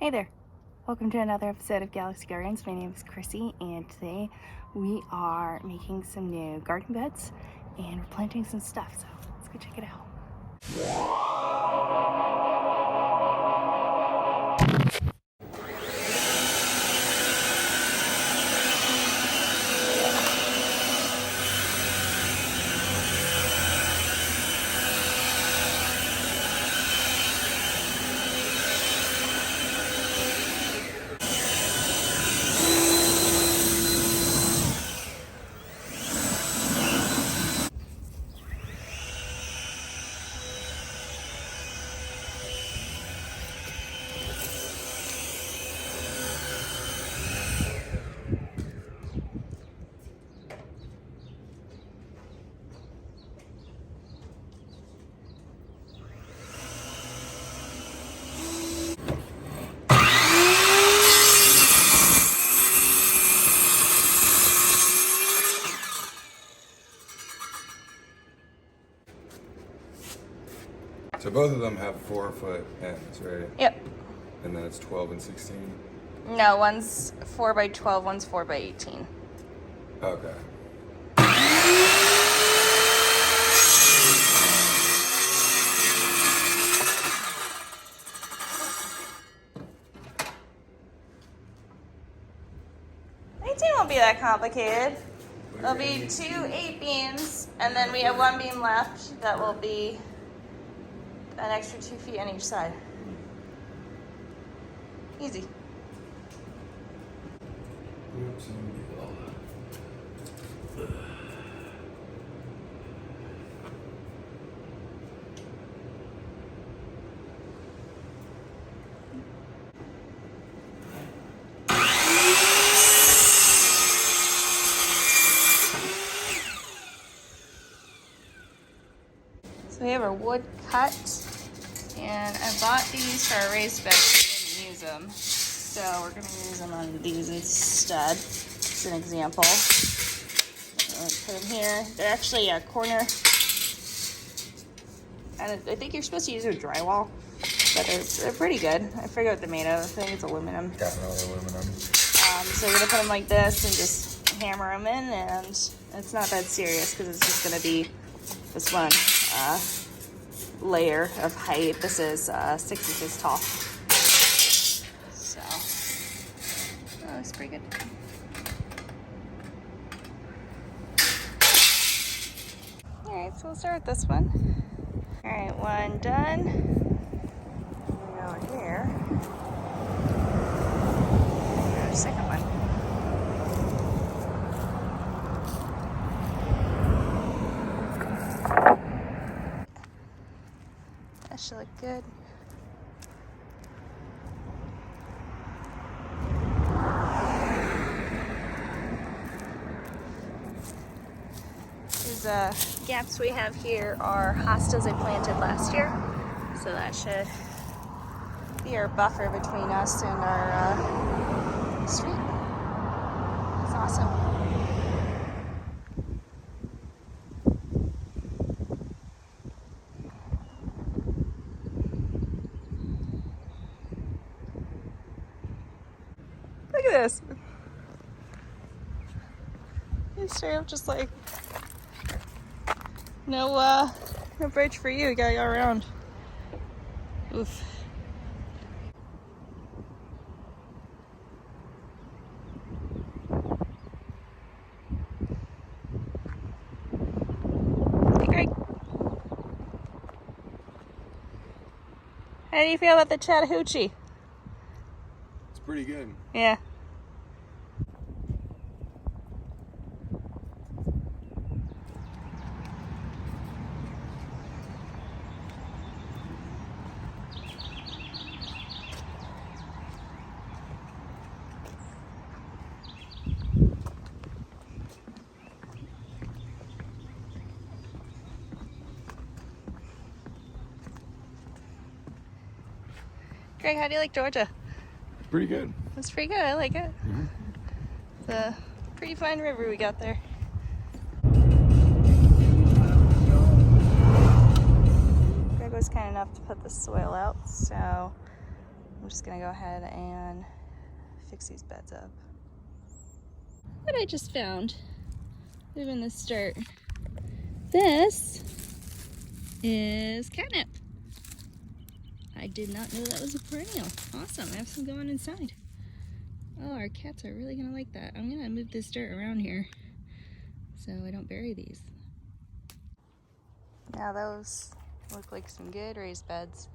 Hey there, welcome to another episode of Galaxy Gardens. My name is Chrissy, and today we are making some new garden beds and we're planting some stuff, so let's go check it out. So both of them have 4-foot ends, right? Yep. And then it's 12 and 16? No, one's 4 by 12, one's 4 by 18. Okay. Won't be that complicated. There'll be 2 8-beams, and then we have 1 beam left that will be an extra 2 feet on each side. Easy. So we have our wood cut, and I bought these for our raised beds. We didn't use them, so we're going to use them on these instead. It's an example. Put them here. They're actually a corner, and I think you're supposed to use a drywall, but they're pretty good. I forget what they're made of. I think it's aluminum. Definitely aluminum. So we're going to put them like this and just hammer them in, and it's not that serious because it's just going to be this one layer of height. This is 6 inches tall. So, oh, it's pretty good. Alright, so we'll start with this one. Alright, one done. We go over here. Go to the second one. That should look good. These gaps we have here are hostas I planted last year, so that should be our buffer between us and our street. It's awesome. Look at this. You straight up just like no bridge for you. You gotta go around. Oof. Hey, Greg. How do you feel about the Chattahoochee? It's pretty good. Yeah. Greg, how do you like Georgia? Pretty good. It's pretty good. I like it. Mm-hmm. It's a pretty fine river we got there. Greg was kind enough to put the soil out, so I'm just gonna go ahead and fix these beds up. What I just found, live in this dirt. This is catnip. I did not know that was a perennial. Awesome, I have some going inside. Oh, our cats are really gonna like that. I'm gonna move this dirt around here so I don't bury these. Now those look like some good raised beds.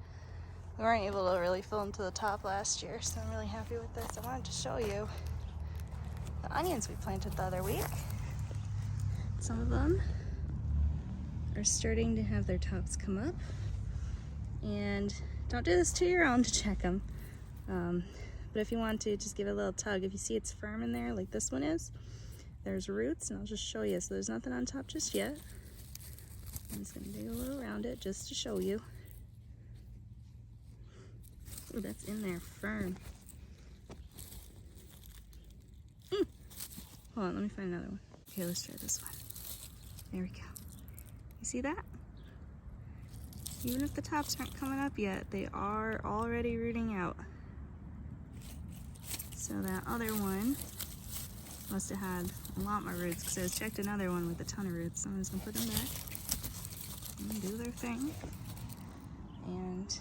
We weren't able to really fill them to the top last year, so I'm really happy with this. I wanted to show you the onions we planted the other week. Some of them are starting to have their tops come up. And don't do this to your own to check them. But if you want to, just give it a little tug. If you see it's firm in there, like this one is, there's roots, and I'll just show you. So there's nothing on top just yet. I'm just gonna dig a little around it just to show you. Oh, that's in there firm. Hold on, let me find another one. Okay, let's try this one. There we go. You see that? Even if the tops aren't coming up yet, they are already rooting out. So that other one must have had a lot more roots, because I was checked another one with a ton of roots. So I'm just gonna put them back and do their thing. And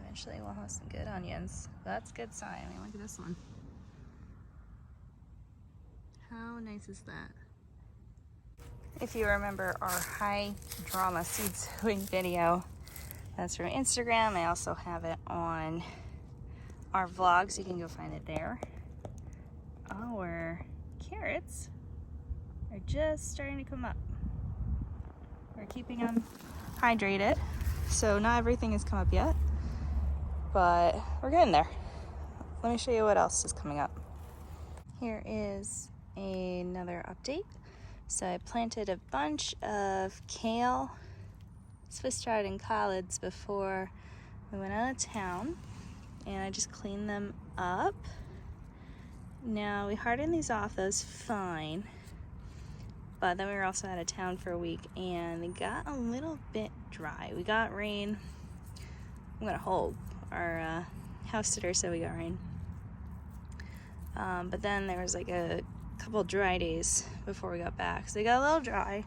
eventually we'll have some good onions. That's a good sign. I mean, look at this one. How nice is that? If you remember our high drama seed sowing video, that's from Instagram. I also have it on our vlog, so you can go find it there. Our carrots are just starting to come up. We're keeping them hydrated, so not everything has come up yet, but we're getting there. Let me show you what else is coming up. Here is another update. So I planted a bunch of kale, Swiss chard, and collards before we went out of town, and I just cleaned them up. Now we hardened these off, those fine, but then we were also out of town for a week and they got a little bit dry. We got rain. I'm gonna hold. Our house sitter said we got rain. But then there was like a couple dry days before we got back, so they got a little dry.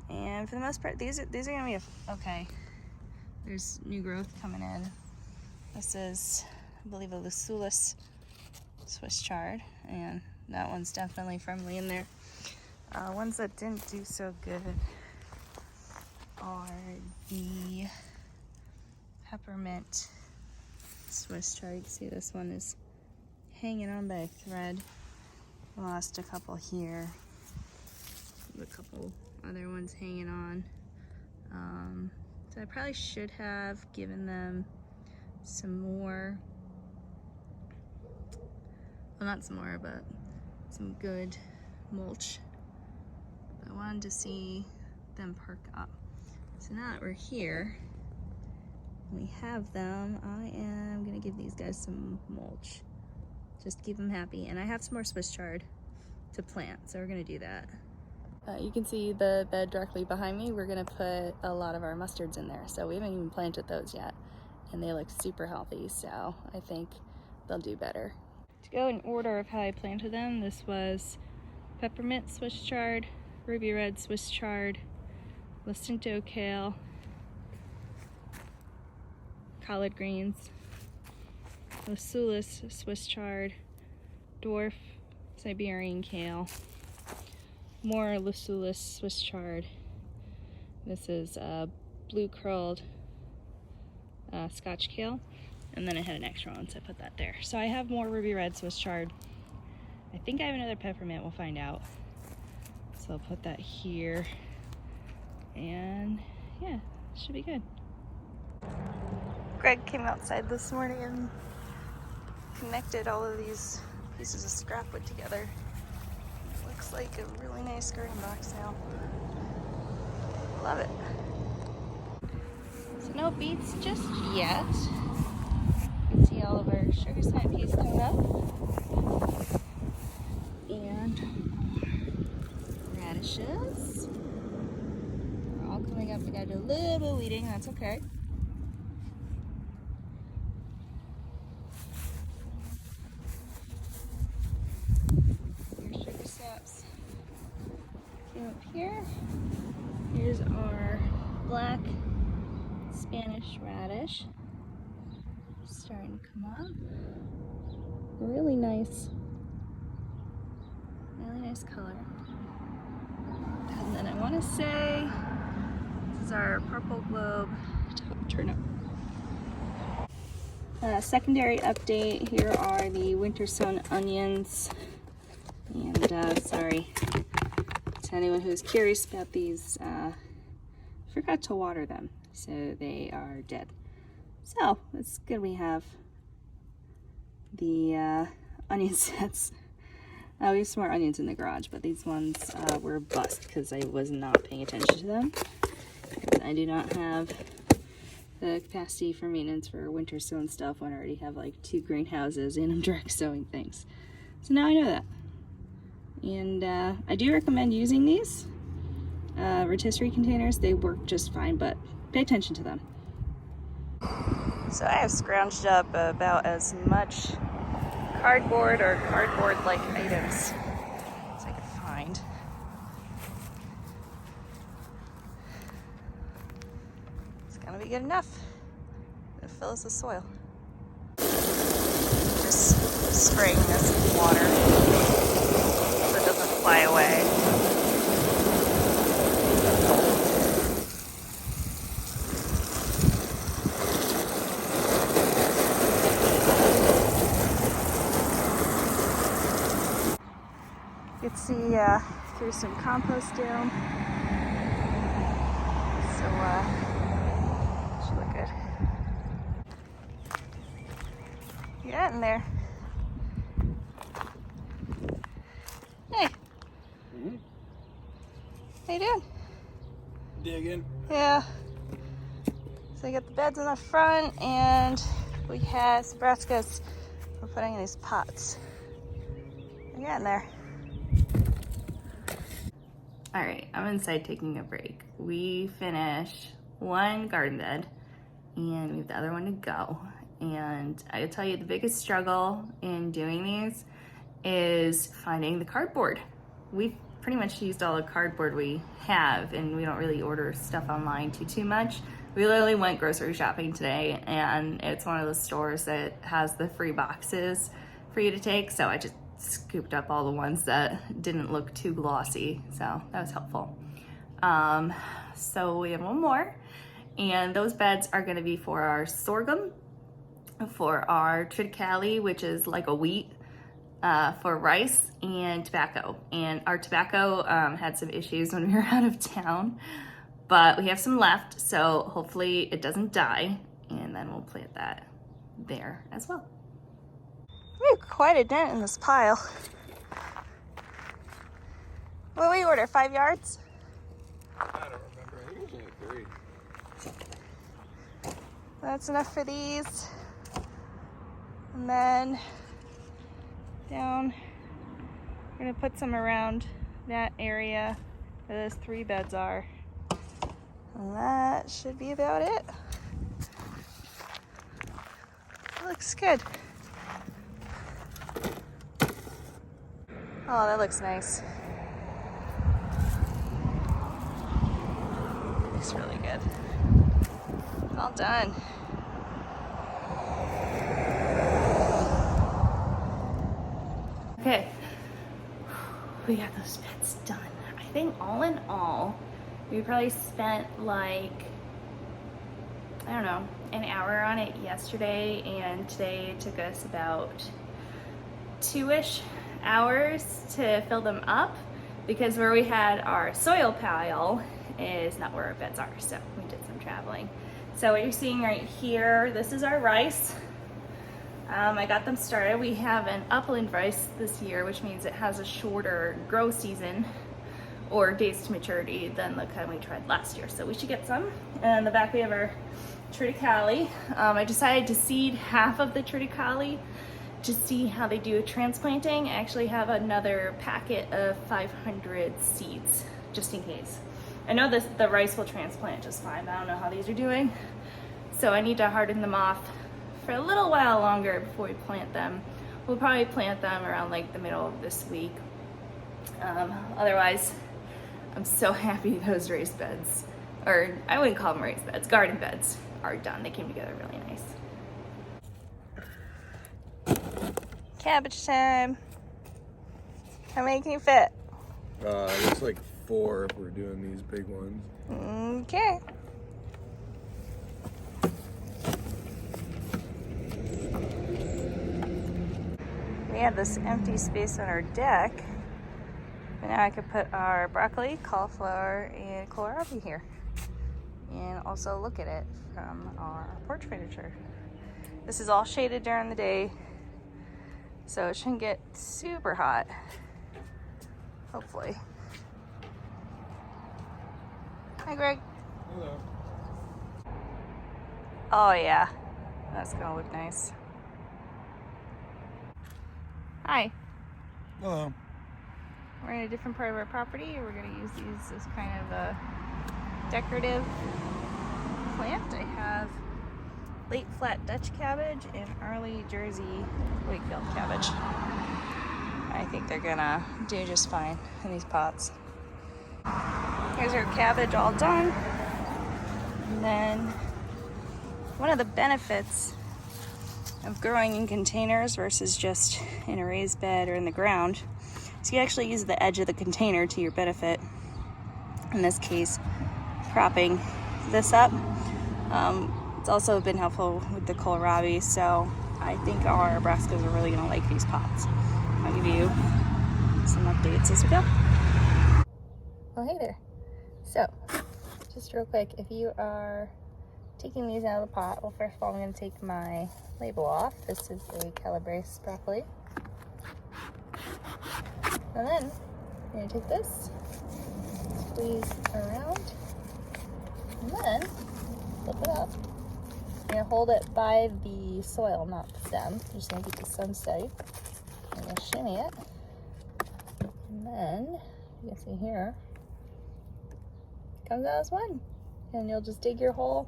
And for the most part, these are gonna be okay. There's new growth coming in. This is, I believe, a Lucullus Swiss chard, and that one's definitely firmly in there. Ones that didn't do so good are the peppermint Swiss chard. You can see this one is hanging on by a thread. Lost a couple here. A couple other ones hanging on. So I probably should have given them some more, well, not some more, but some good mulch. But I wanted to see them perk up. So now that we're here, we have them, I am gonna give these guys some mulch. Just to keep them happy. And I have some more Swiss chard to plant, so we're gonna do that. You can see the bed directly behind me. We're gonna put a lot of our mustards in there. So we haven't even planted those yet. And they look super healthy, so I think they'll do better. To go in order of how I planted them, this was peppermint Swiss chard, ruby red Swiss chard, Jacinto kale, collard greens, Lucullus Swiss chard, dwarf Siberian kale, more Lucullus Swiss chard. This is blue curled Scotch kale, and then I had an extra one, so I put that there. So I have more ruby red Swiss chard. I think I have another peppermint, we'll find out. So I'll put that here, and yeah, should be good. Greg came outside this morning and connected all of these pieces of scrap wood together. It looks like a really nice garden box now. Love it. So no beets just yet. You can see all of our sugar snap peas coming up. And radishes. They're all coming up. We gotta do a little bit of weeding, that's okay. black Spanish radish starting to come up. Really nice color. And then I want to say this is our purple globe turnip. Secondary update, here are the winter sown onions. And sorry to anyone who's curious about these, forgot to water them, so they are dead. So it's good we have the onion sets. We have some more onions in the garage, but these ones were bust because I was not paying attention to them. I do not have the capacity for maintenance for winter sown stuff when I already have like 2 greenhouses and I'm direct sowing things. So now I know that. And I do recommend using these rotisserie containers. They work just fine, but pay attention to them. So I have scrounged up about as much cardboard or cardboard-like items as I could find. It's gonna be good enough. It'll fill us with soil. Just spraying this with water so it doesn't fly away. You can see through some compost doom. So should look good. Get in there. Hey. Mm-hmm. How you doing? Digging. Yeah. So I got the beds in the front, and we have some brassicas we're putting in these pots. We're getting there. All right, I'm inside taking a break. We finished one garden bed and we have the other one to go. And I'll tell you, the biggest struggle in doing these is finding the cardboard. We've pretty much used all the cardboard we have, and we don't really order stuff online too much. We literally went grocery shopping today, and it's one of those stores that has the free boxes for you to take. So I just scooped up all the ones that didn't look too glossy, so that was helpful. So we have one more, and those beds are going to be for our sorghum, for our triticale, which is like a wheat, for rice, and tobacco. And our tobacco had some issues when we were out of town, but we have some left, so hopefully it doesn't die, and then we'll plant that there as well. We have quite a dent in this pile. What did we order, 5 yards? I don't remember. I think it was only 3. That's enough for these. And then down, we're gonna put some around that area where those 3 beds are. And that should be about it. It looks good. Oh, that looks nice. Looks really good. All done. Okay, we got those beds done. I think all in all, we probably spent like, I don't know, an hour on it yesterday, and today it took us about 2-ish hours to fill them up, because where we had our soil pile is not where our beds are, so we did some traveling. So what you're seeing right here, this is our rice. I got them started. We have an upland rice this year, which means it has a shorter grow season or days to maturity than the kind we tried last year, so we should get some. And in the back we have our triticale. I decided to seed half of the triticale to see how they do a transplanting. I actually have another packet of 500 seeds just in case. I know the rice will transplant just fine, but I don't know how these are doing. So I need to harden them off for a little while longer before we plant them. We'll probably plant them around like the middle of this week. Otherwise, I'm so happy those raised beds or I wouldn't call them raised beds, garden beds are done. They came together really nice. Cabbage time. How many can you fit? Looks like 4 if we're doing these big ones. Okay. We had this empty space on our deck, but now I could put our broccoli, cauliflower, and kohlrabi here, and also look at it from our porch furniture. This is all shaded during the day, so it shouldn't get super hot, hopefully. Hi, Greg. Hello. Oh yeah, that's gonna look nice. Hi. Hello. We're in a different part of our property. We're gonna use these as kind of a decorative plant. I have late flat Dutch cabbage and early Jersey Wakefield cabbage. I think they're gonna do just fine in these pots. Here's our cabbage all done. And then one of the benefits of growing in containers versus just in a raised bed or in the ground is you actually use the edge of the container to your benefit. In this case, propping this up. It's also been helpful with the kohlrabi, so I think our brassicas are really gonna like these pots. I'll give you some updates as we go. Oh, hey there. So, just real quick, if you are taking these out of the pot, well, first of all, I'm going to take my label off. This is a calabrese broccoli. And then I'm going to take this, squeeze around, and then flip it up. I'm going to hold it by the soil, not the stem. I'm just going to keep the stem steady. I'm going to shimmy it. And then, you can see here, it comes out as one. And you'll just dig your hole.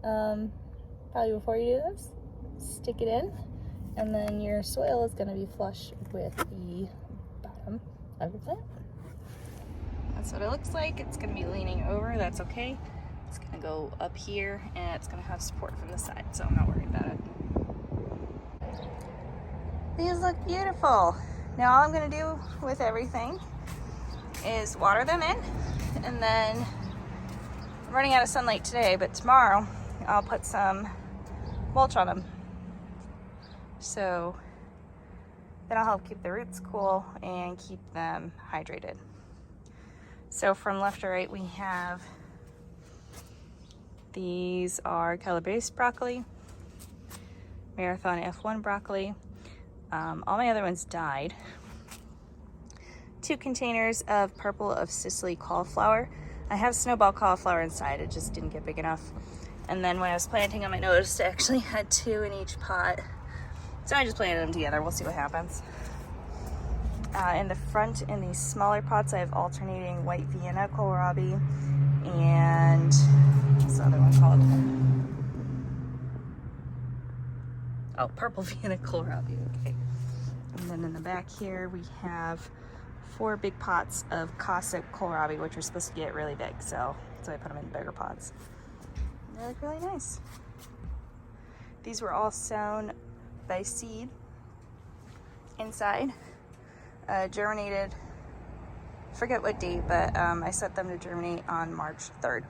Probably before you do this, stick it in, and then your soil is going to be flush with the bottom of your plant. That's what it looks like. It's going to be leaning over. That's okay. It's going to go up here, and it's going to have support from the side, so I'm not worried about it. These look beautiful. Now all I'm going to do with everything is water them in, and then I'm running out of sunlight today, but tomorrow I'll put some mulch on them. So that'll help keep the roots cool and keep them hydrated. So from left to right, we have, these are calabrese broccoli, Marathon F1 broccoli. All my other ones died. 2 containers of purple of Sicily cauliflower. I have snowball cauliflower inside, it just didn't get big enough. And then when I was planting them, I noticed I actually had 2 in each pot. So I just planted them together, we'll see what happens. In the front, in these smaller pots, I have alternating white Vienna kohlrabi and what's the other one called? Oh, purple Vienna kohlrabi, okay. And then in the back here, we have 4 big pots of Cossack kohlrabi, which are supposed to get really big, so I put them in bigger pots. And they look really nice. These were all sown by seed inside, germinated, forget what date, but I set them to germinate on March 3rd.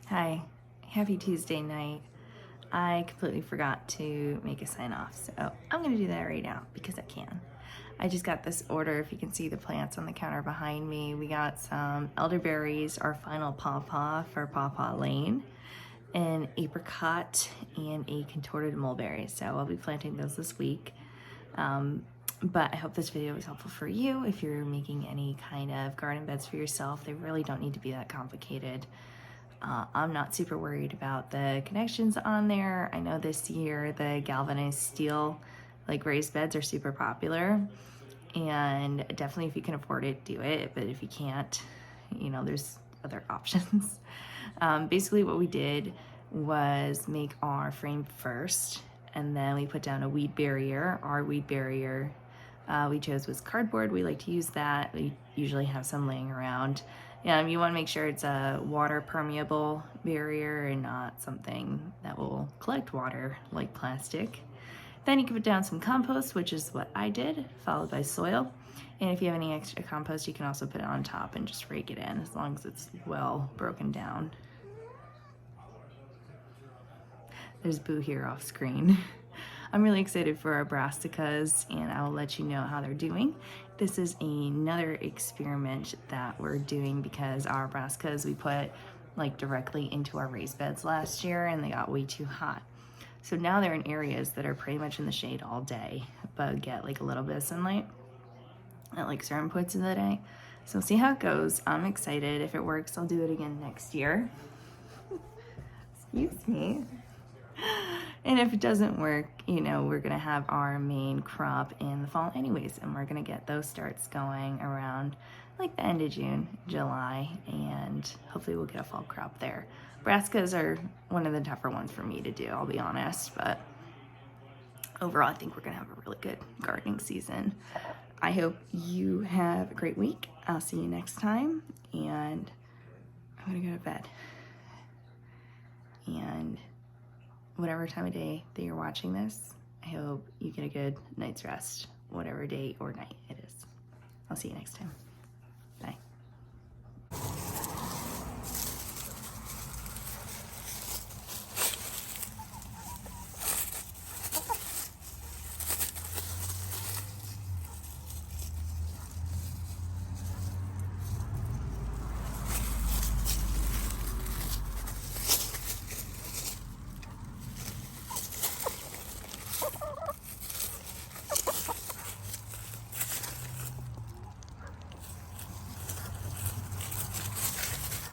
Hi, happy Tuesday night. I completely forgot to make a sign off, so I'm gonna do that right now because I can. I just got this order. If you can see the plants on the counter behind me, we got some elderberries, our final pawpaw for Pawpaw Lane, an apricot, and a contorted mulberry. So I'll be planting those this week. But I hope this video was helpful for you. If you're making any kind of garden beds for yourself, they really don't need to be that complicated. I'm not super worried about the connections on there. I know this year the galvanized steel like raised beds are super popular, and definitely if you can afford it, do it. But if you can't, you know, there's other options. Basically what we did was make our frame first, and then we put down a weed barrier. Our weed barrier we chose was cardboard. We like to use that. We usually have some laying around. You want to make sure it's a water permeable barrier and not something that will collect water like plastic. Then you can put down some compost, which is what I did, followed by soil. And if you have any extra compost, you can also put it on top and just rake it in, as long as it's well broken down. There's Boo here off screen. I'm really excited for our brassicas, and I'll let you know how they're doing. This is another experiment that we're doing because our brassicas we put like directly into our raised beds last year, and they got way too hot. So now they're in areas that are pretty much in the shade all day, but get like a little bit of sunlight at like certain points of the day. So we'll see how it goes. I'm excited. If it works, I'll do it again next year. Excuse me. And if it doesn't work, you know, we're gonna have our main crop in the fall anyways, and we're gonna get those starts going around like the end of June, July, and hopefully we'll get a fall crop there. Brassicas are one of the tougher ones for me to do, I'll be honest, but overall I think we're gonna have a really good gardening season. I hope you have a great week. I'll see you next time, and I'm gonna go to bed. And whatever time of day that you're watching this, I hope you get a good night's rest, whatever day or night it is. I'll see you next time.